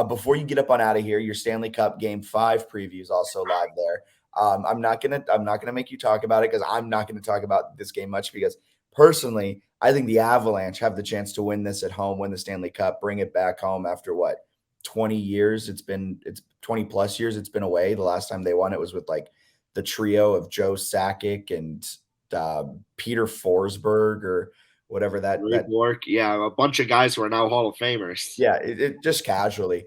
Before you get up on out of here, your Stanley Cup Game 5 preview is also live there. I'm not gonna make you talk about it because I'm not gonna talk about this game much because personally, I think the Avalanche have the chance to win this at home, win the Stanley Cup, bring it back home after what 20 years. It's 20 plus years. It's been away. The last time they won it was with like the trio of Joe Sakic and Peter Forsberg or whatever that Bork, yeah, a bunch of guys who are now Hall of Famers. yeah, it just casually.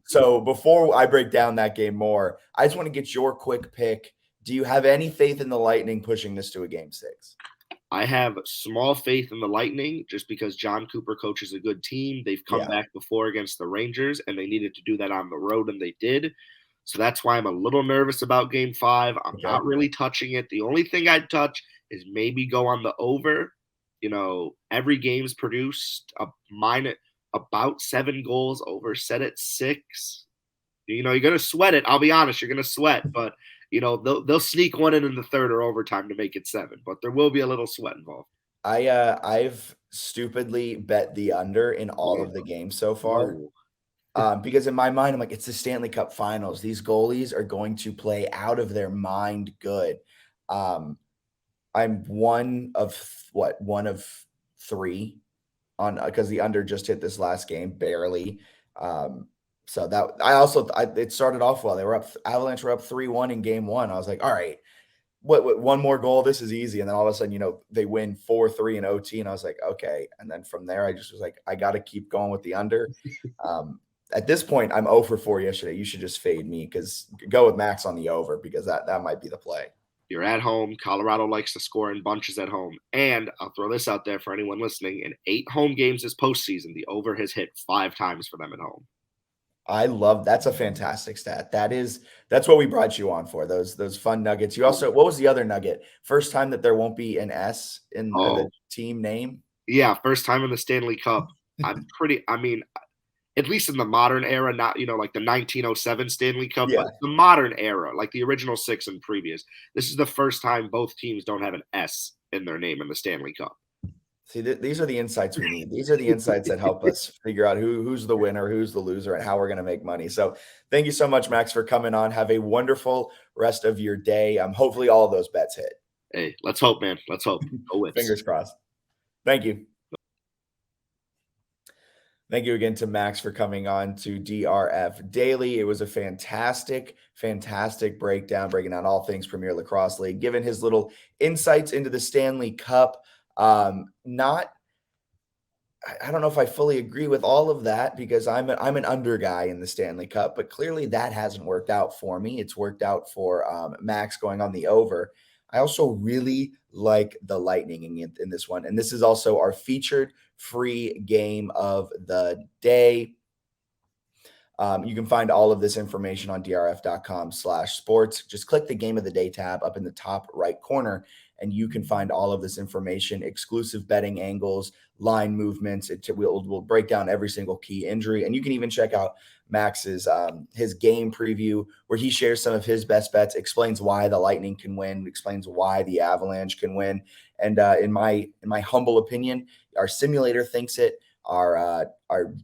So before I break down that game more, I just want to get your quick pick. Do you have any faith in the Lightning pushing this to a game 6? I have small faith in the Lightning just because John Cooper coaches a good team. They've come back before against the Rangers, and they needed to do that on the road, and they did. So that's why I'm a little nervous about Game 5. I'm not really touching it. The only thing I'd touch is maybe go on the over. Every game's produced about 7 goals, over set at 6. You're going to sweat it. I'll be honest, you're going to sweat, but they'll sneak one in the third or overtime to make it 7, but there will be a little sweat involved. I've stupidly bet the under in all of the games so far. Because in my mind, I'm like, it's the Stanley Cup Finals. These goalies are going to play out of their mind good. I'm one of 3 on because the under just hit this last game barely. So that it started off well. Avalanche were up 3-1 in game 1. I was like, all right, what one more goal? This is easy. And then all of a sudden, they win 4-3 in OT. And I was like, okay. And then from there, I just was like, I got to keep going with the under. At this point, I'm 0 for 4 yesterday. You should just fade me because go with Max on the over because that might be the play. You're at home. Colorado likes to score in bunches at home. And I'll throw this out there for anyone listening. In 8 home games this postseason, the over has hit 5 times for them at home. I love that's a fantastic stat. That's what we brought you on for. Those fun nuggets. You also, what was the other nugget? First time that there won't be an S in the team name. Yeah, first time in the Stanley Cup. At least in the modern era, not, like the 1907 Stanley Cup, but the modern era, like the original 6 and previous. This is the first time both teams don't have an S in their name in the Stanley Cup. See, these are the insights we need. These are the insights that help us figure out who's the winner, who's the loser, and how we're going to make money. So thank you so much, Max, for coming on. Have a wonderful rest of your day. Hopefully all of those bets hit. Hey, let's hope, man. Let's hope. Go Wits. Fingers crossed. Thank you. Thank you again to Max for coming on to DRF Daily. It was a fantastic breakdown, breaking down all things Premier Lacrosse League, giving his little insights into the Stanley Cup. I don't know if I fully agree with all of that because I'm an under guy in the Stanley Cup, but clearly that hasn't worked out for me. It's worked out for Max going on the over. I also really like the Lightning in this one. And this is also our featured free game of the day. You can find all of this information on drf.com/sports. Just click the game of the day tab up in the top right corner, and you can find all of this information, exclusive betting angles, line movements. We'll break down every single key injury. And you can even check out Max's his game preview where he shares some of his best bets, explains why the Lightning can win, explains why the Avalanche can win. And in my humble opinion, our simulator thinks it, our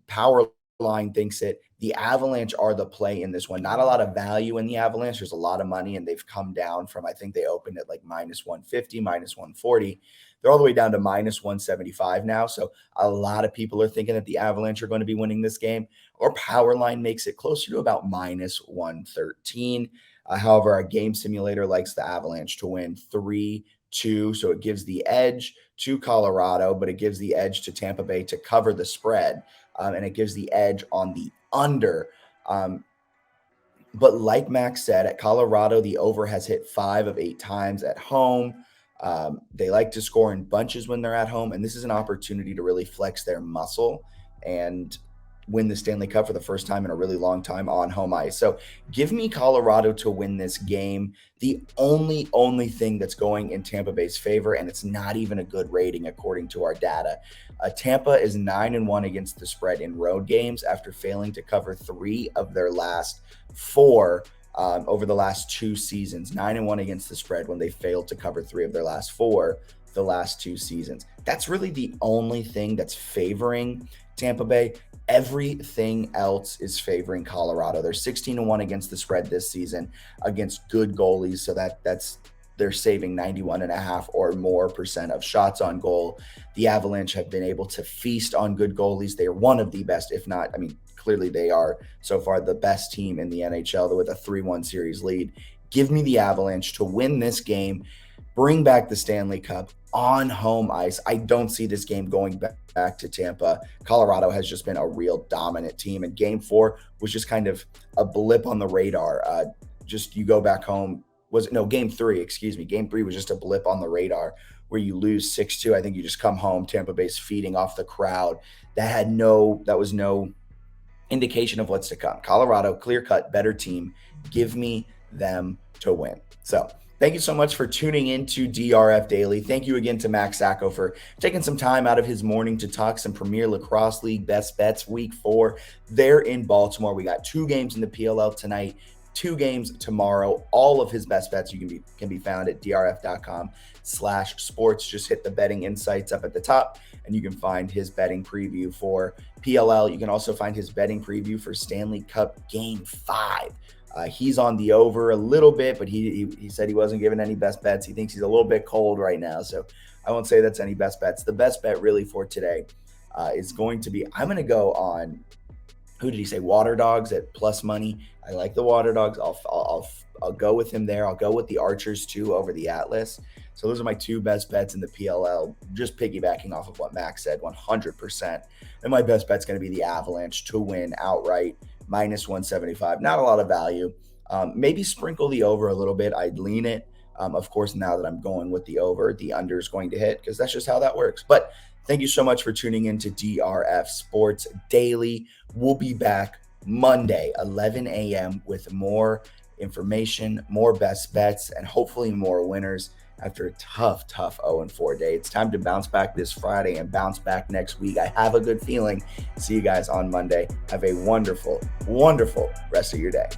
power line thinks it. The Avalanche are the play in this one. Not a lot of value in the Avalanche. There's a lot of money, and they've come down from, I think they opened at like -150, -140. They're all the way down to -175 now. So a lot of people are thinking that the Avalanche are going to be winning this game. Our power line makes it closer to about -113. However, our game simulator likes the Avalanche to win 3-2. So it gives the edge to Colorado, but it gives the edge to Tampa Bay to cover the spread. And it gives the edge on the under. But like Max said, at Colorado, the over has hit 5 of 8 times at home. They like to score in bunches when they're at home, and this is an opportunity to really flex their muscle and win the Stanley Cup for the first time in a really long time on home ice. So give me Colorado to win this game. The only thing that's going in Tampa Bay's favor, and it's not even a good rating according to our data. Tampa is 9-1 against the spread in road games after failing to cover 3 of their last 4 over the last 2 seasons. 9-1 against the spread when they failed to cover 3 of their last 4 the last 2 seasons. That's really the only thing that's favoring Tampa Bay. Everything else is favoring Colorado. They're 16-1 against the spread this season against good goalies. So that's they're saving 91.5 or more percent of shots on goal. The Avalanche have been able to feast on good goalies. They are one of the best, if not, I mean, clearly they are so far the best team in the NHL with a 3-1 series lead. Give me the Avalanche to win this game, bring back the Stanley Cup on home ice. I don't see this game going back to Tampa. Colorado has just been a real dominant team, and game 4 was just kind of a blip on the radar. Just you go back home. Game 3, excuse me. Game 3 was just a blip on the radar where you lose 6-2. I think you just come home, Tampa Bay's feeding off the crowd. That was no indication of what's to come. Colorado, clear-cut, better team. Give me them to win. So thank you so much for tuning in to DRF Daily. Thank you again to Max Sacco for taking some time out of his morning to talk some Premier Lacrosse League best bets week 4 there in Baltimore. We got 2 games in the PLL tonight, 2 games tomorrow. All of his best bets can be found at drf.com/sports. Just hit the betting insights up at the top and you can find his betting preview for PLL. You can also find his betting preview for Stanley Cup Game 5. He's on the over a little bit, but he said he wasn't giving any best bets. He thinks he's a little bit cold right now, so I won't say that's any best bets. The best bet really for today is going to be, I'm going to go on, who did he say? Water Dogs at plus money. I like the Water Dogs. I'll go with him there. I'll go with the Archers too over the Atlas. So those are my 2 best bets in the PLL, just piggybacking off of what Max said, 100%. And my best bet's going to be the Avalanche to win outright, -175. Not a lot of value. Maybe sprinkle the over a little bit. I'd lean it. Of course, now that I'm going with the over, the under is going to hit because that's just how that works. But thank you so much for tuning in to DRF Sports Daily. We'll be back Monday, 11 a.m. with more information, more best bets, and hopefully more winners after a tough 0-4 day. It's time to bounce back this Friday and bounce back next week. I have a good feeling. See you guys on Monday. Have a wonderful, wonderful rest of your day.